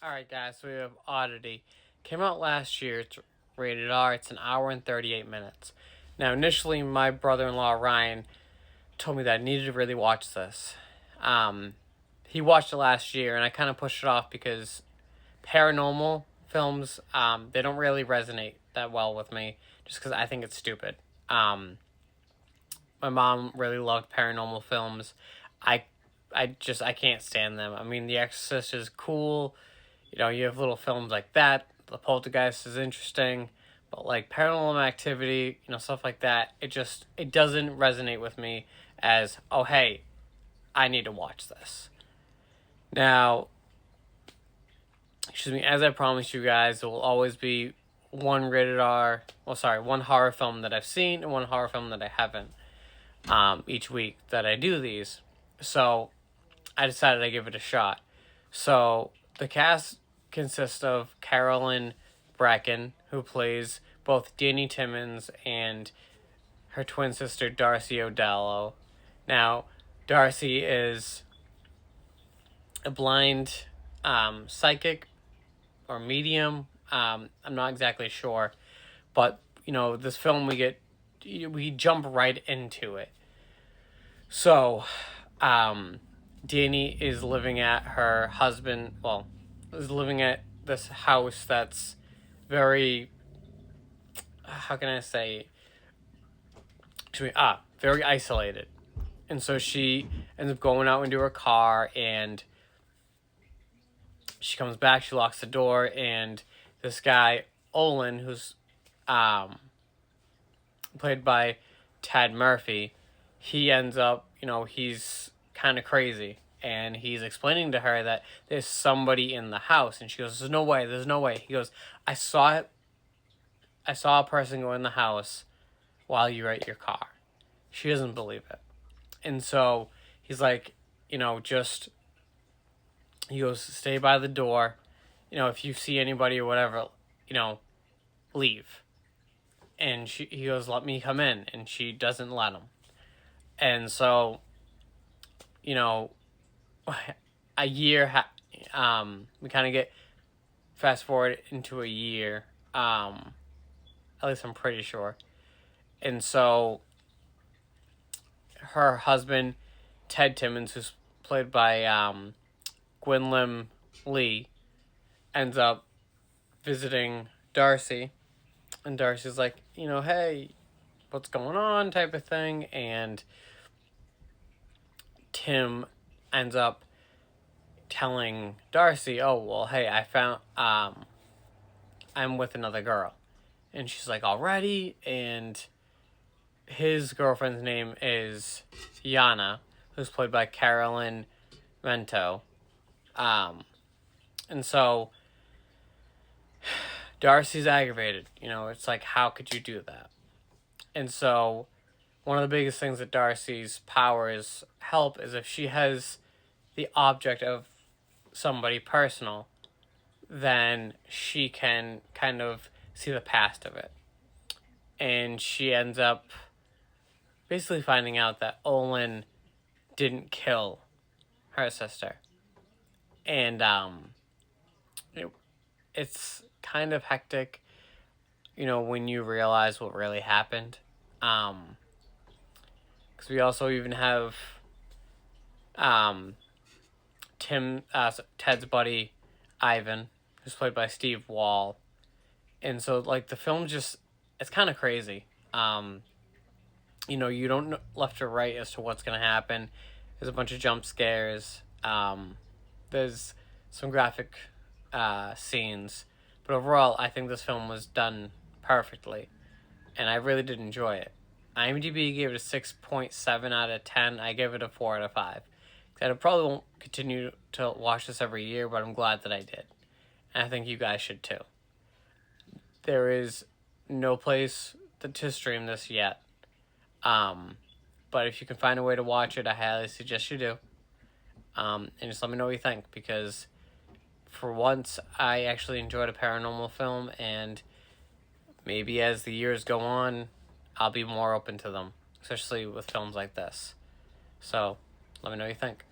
Alright, guys, so we have Oddity. Came out last year. It's rated R. It's an hour and 38 minutes. Now, initially, my brother in law, Ryan, told me that I needed to really watch this. Um, he watched it last year, and I kind of pushed it off because paranormal films, they don't really resonate that well with me just because I think it's stupid. Um, my mom really loved paranormal films. I, I can't stand them. I mean, The Exorcist is cool. You know, you have little films like that. The Poltergeist is interesting, but like Paranormal Activity, stuff like that, it doesn't resonate with me as, oh hey, I need to watch this. Now, as I promised you guys, there will always be one rated R, one horror film that I've seen and one horror film that I haven't. Each week that I do these, so I decided I'd give it a shot. So the cast consists of Carolyn Bracken, who plays both Danny Timmons and her twin sister Darcy O'Dallo. Now, Darcy is a blind psychic or medium. I'm not exactly sure, but this film we jump right into it. So, Danny is living at her husband. Well, is living at this house that's very. How can I say? Very isolated, and so she ends up going out into her car, and she comes back. She locks the door, and this guy Olin, who's played by Ted Murphy, he ends up, he's kind of crazy. And he's explaining to her that there's somebody in the house. And she goes, there's no way. He goes, I saw it. I saw a person go in the house while you were at your car. She doesn't believe it. And so he's like, he goes, stay by the door. If you see anybody or whatever, leave. And he goes, let me come in. And she doesn't let him. And so, a year, we kind of get fast forward into a year. At least I'm pretty sure. And so, her husband, Ted Timmons, who's played by Gwynlym Lee, ends up visiting Darcy. And Darcy's like, hey, what's going on, type of thing. And Tim ends up telling Darcy, oh, well, hey, I found, I'm with another girl. And she's like, already? And his girlfriend's name is Yana, who's played by Carolyn Mento. And so Darcy's aggravated. It's like, how could you do that? And so one of the biggest things that Darcy's powers help is if she has the object of somebody personal, then she can kind of see the past of it. And she ends up basically finding out that Olin didn't kill her sister. And it's kind of hectic, when you realize what really happened. Because we also even have Ted's buddy Ivan, who's played by Steve Wall. And so, like, the film it's kind of crazy. You don't know left or right as to what's going to happen. There's a bunch of jump scares. There's some graphic scenes. But overall, I think this film was done perfectly. And I really did enjoy it. IMDb gave it a 6.7 out of 10. I gave it a 4 out of 5. I probably won't continue to watch this every year, but I'm glad that I did. And I think you guys should too. There is no place to stream this yet. But if you can find a way to watch it, I highly suggest you do. And just let me know what you think, because for once, I actually enjoyed a paranormal film, and maybe as the years go on, I'll be more open to them, especially with films like this. So, let me know what you think.